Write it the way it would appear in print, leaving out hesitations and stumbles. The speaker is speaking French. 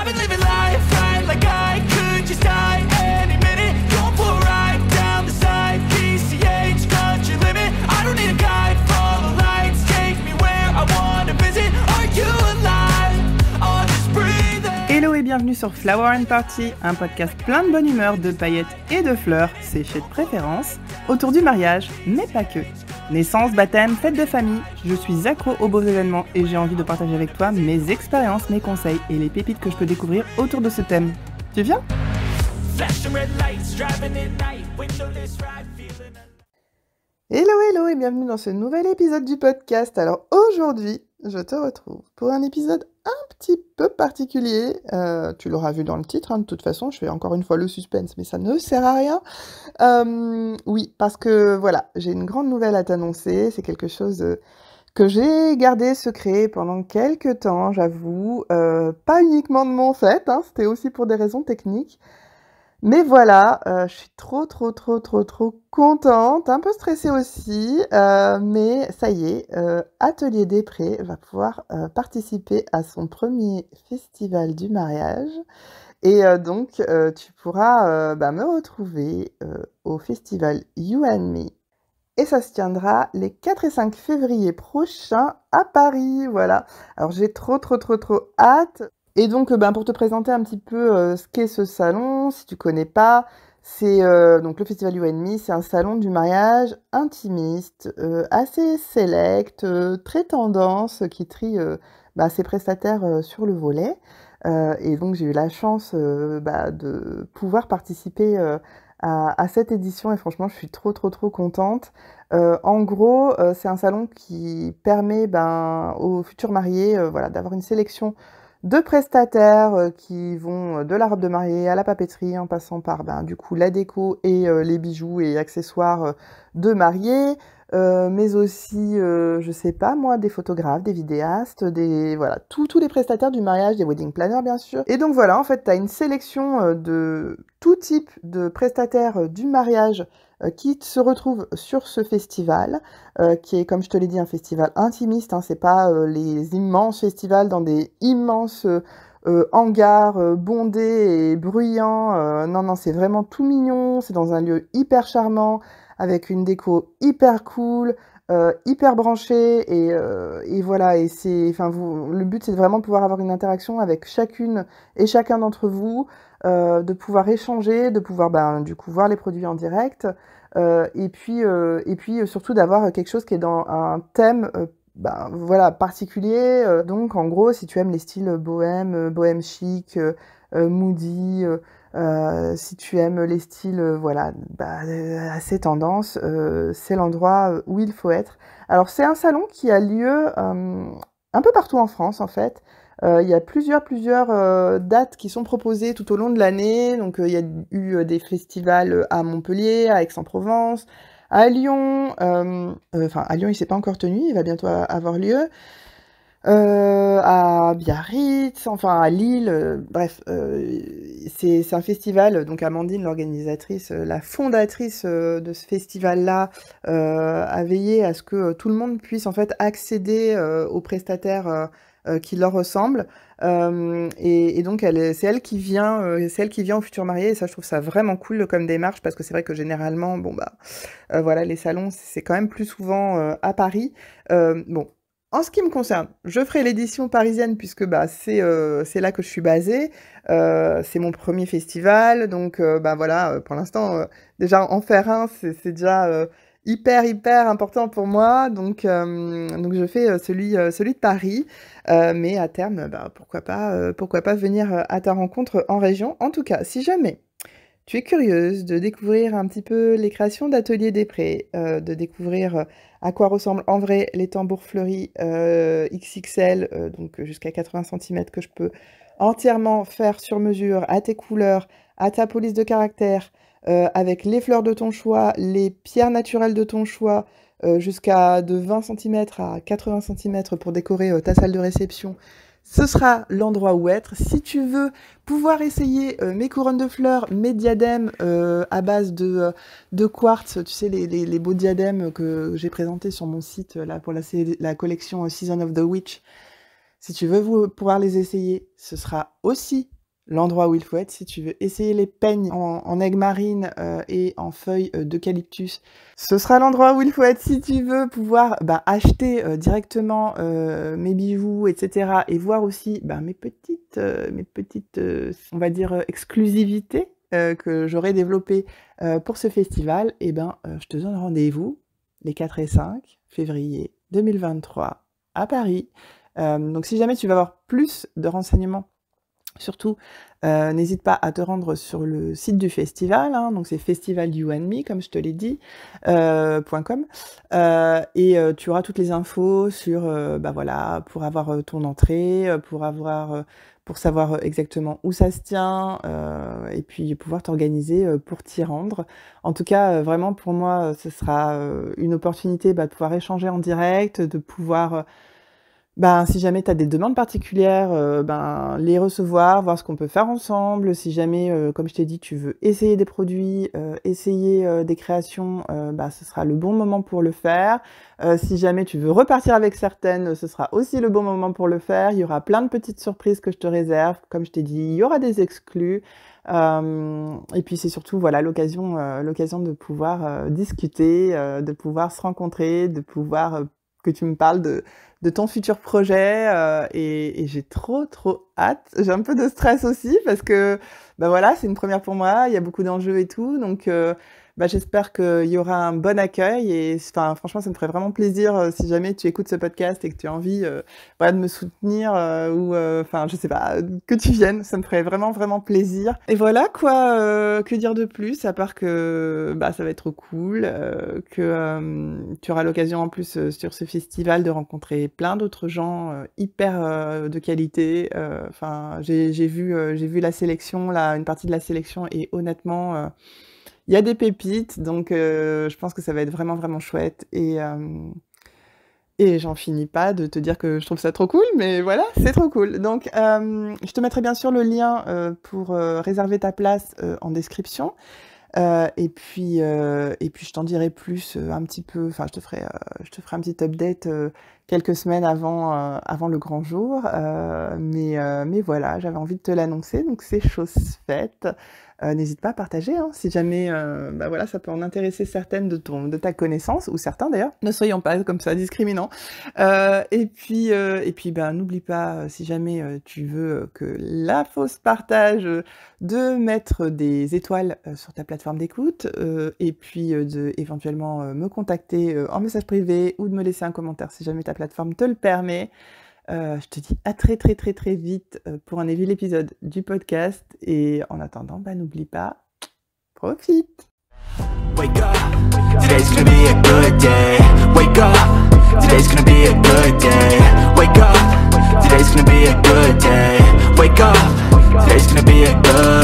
I've been living life right like I could just die any minute. Going for a ride down the side, PCH, country limit. I don't need a guide, follow lights, take me where I wanna visit. Are you alive? Or just breathing? Hello et bienvenue sur Flower and Party, un podcast plein de bonne humeur, de paillettes et de fleurs, séchées de préférence, autour du mariage, mais pas que. Naissance, baptême, fête de famille, je suis accro aux beaux événements et j'ai envie de partager avec toi mes expériences, mes conseils et les pépites que je peux découvrir autour de ce thème. Tu viens ? Hello et bienvenue dans ce nouvel épisode du podcast. Alors aujourd'hui, je te retrouve pour un épisode un petit peu particulier. Tu l'auras vu dans le titre, de toute façon, je fais encore une fois le suspense, mais ça ne sert à rien. Oui, parce que voilà, j'ai une grande nouvelle à t'annoncer. C'est quelque chose que j'ai gardé secret pendant quelques temps, j'avoue. Pas uniquement de mon fait, c'était aussi pour des raisons techniques. Mais voilà, je suis trop contente, un peu stressée aussi, mais ça y est, Atelier des Prés va pouvoir participer à son premier festival du mariage. Et donc, tu pourras me retrouver au festival You and Me. Et ça se tiendra les 4 et 5 février prochains à Paris, voilà. Alors j'ai trop hâte. Et donc, pour te présenter un petit peu ce qu'est ce salon, si tu connais pas, c'est donc le Festival You and Me, c'est un salon du mariage intimiste, assez select, très tendance, qui trie ses prestataires sur le volet. Et donc, j'ai eu la chance de pouvoir participer à cette édition et franchement, je suis trop contente. En gros, c'est un salon qui permet aux futurs mariés d'avoir une sélection de prestataires qui vont de la robe de mariée à la papeterie en passant par du coup la déco et les bijoux et accessoires de mariée, mais aussi je sais pas moi, des photographes, des vidéastes, tous les prestataires du mariage, des wedding planners bien sûr. Et donc voilà, en fait tu as une sélection de tout type de prestataires du mariage qui se retrouve sur ce festival, qui est, comme je te l'ai dit, un festival intimiste, c'est pas les immenses festivals dans des immenses hangars bondés et bruyants, non, c'est vraiment tout mignon, c'est dans un lieu hyper charmant, avec une déco hyper cool, hyper branchée, et voilà, et le but c'est vraiment de pouvoir avoir une interaction avec chacune et chacun d'entre vous, de pouvoir échanger, de pouvoir du coup voir les produits en direct, et puis surtout d'avoir quelque chose qui est dans un thème particulier. Donc en gros, si tu aimes les styles bohème chic, moody, si tu aimes les styles assez tendance, c'est l'endroit où il faut être. Alors c'est un salon qui a lieu un peu partout en France en fait. Il y a plusieurs dates qui sont proposées tout au long de l'année. Donc il y a eu des festivals à Montpellier, à Aix-en-Provence, à Lyon. À Lyon il s'est pas encore tenu, il va bientôt avoir lieu. À Biarritz, à Lille, bref, c'est un festival, donc Amandine, l'organisatrice, la fondatrice de ce festival-là, a veillé à ce que tout le monde puisse en fait accéder aux prestataires qui leur ressemblent, et donc c'est elle qui vient aux futurs mariés, et ça je trouve ça vraiment cool comme démarche, parce que c'est vrai que généralement, les salons c'est quand même plus souvent à Paris. En ce qui me concerne, je ferai l'édition parisienne puisque c'est là que je suis basée. C'est mon premier festival, donc pour l'instant, déjà en faire un, c'est déjà hyper important pour moi. Donc je fais celui de Paris, mais à terme, pourquoi pas venir à ta rencontre en région. En tout cas, si jamais tu es curieuse de découvrir un petit peu les créations d'Atelier des Prés, de découvrir à quoi ressemblent en vrai les tambours fleuris XXL, donc jusqu'à 80 cm, que je peux entièrement faire sur mesure, à tes couleurs, à ta police de caractère, avec les fleurs de ton choix, les pierres naturelles de ton choix, jusqu'à de 20 cm à 80 cm pour décorer ta salle de réception. Ce sera l'endroit où être. Si tu veux pouvoir essayer mes couronnes de fleurs, mes diadèmes à base de quartz, tu sais, les beaux diadèmes que j'ai présentés sur mon site là pour la collection Season of the Witch, Si tu veux pouvoir les essayer, ce sera aussi l'endroit où il faut être. Si tu veux essayer les peignes en aigues marines et en feuilles d'eucalyptus, ce sera l'endroit où il faut être. Si tu veux pouvoir acheter directement mes bijoux, etc. et voir aussi mes petites on va dire, exclusivités que j'aurai développées pour ce festival, je te donne rendez-vous les 4 et 5 février 2023 à Paris. Donc si jamais tu veux avoir plus de renseignements, surtout n'hésite pas à te rendre sur le site du festival, donc c'est festivalyouandme comme je te l'ai dit, .com, et tu auras toutes les infos sur voilà, pour avoir ton entrée, pour savoir exactement où ça se tient, et puis pouvoir t'organiser pour t'y rendre. En tout cas, vraiment pour moi, ce sera une opportunité de pouvoir échanger en direct, de pouvoir si jamais tu as des demandes particulières, les recevoir, voir ce qu'on peut faire ensemble. Si jamais, comme je t'ai dit, tu veux essayer des produits, essayer des créations, ce sera le bon moment pour le faire. Si jamais tu veux repartir avec certaines, ce sera aussi le bon moment pour le faire. Il y aura plein de petites surprises que je te réserve. Comme je t'ai dit, il y aura des exclus. Et puis c'est surtout voilà l'occasion de pouvoir discuter, de pouvoir se rencontrer, de pouvoir que tu me parles de ton futur projet, et j'ai trop hâte. J'ai un peu de stress aussi parce que voilà, c'est une première pour moi, il y a beaucoup d'enjeux et tout, donc j'espère qu'il y aura un bon accueil et franchement ça me ferait vraiment plaisir si jamais tu écoutes ce podcast et que tu as envie de me soutenir ou je sais pas, que tu viennes, ça me ferait vraiment plaisir. Et voilà quoi, que dire de plus à part que ça va être cool, que tu auras l'occasion en plus sur ce festival de rencontrer plein d'autres gens hyper de qualité. J'ai vu la sélection là, une partie de la sélection et honnêtement il y a des pépites, donc je pense que ça va être vraiment chouette et j'en finis pas de te dire que je trouve ça trop cool, mais voilà, c'est trop cool. Donc je te mettrai bien sûr le lien pour réserver ta place en description. Et puis je t'en dirai plus un petit peu, je te ferai un petit update quelques semaines avant le grand jour, mais voilà, j'avais envie de te l'annoncer, donc c'est chose faite. N'hésite pas à partager, si jamais voilà, ça peut en intéresser certaines de ta connaissance, ou certains d'ailleurs, ne soyons pas comme ça discriminants. Et puis n'oublie pas, si jamais tu veux que la fausse partage, de mettre des étoiles sur ta plateforme d'écoute, et puis éventuellement me contacter en message privé ou de me laisser un commentaire si jamais ta plateforme te le permet. Je te dis à très vite pour un nouvel épisode du podcast et en attendant, n'oublie pas, profite. Wake up, today's gonna be a good day. Wake up, today's gonna be a good day. Wake up, today's gonna be a good day. Wake up, today's gonna be a good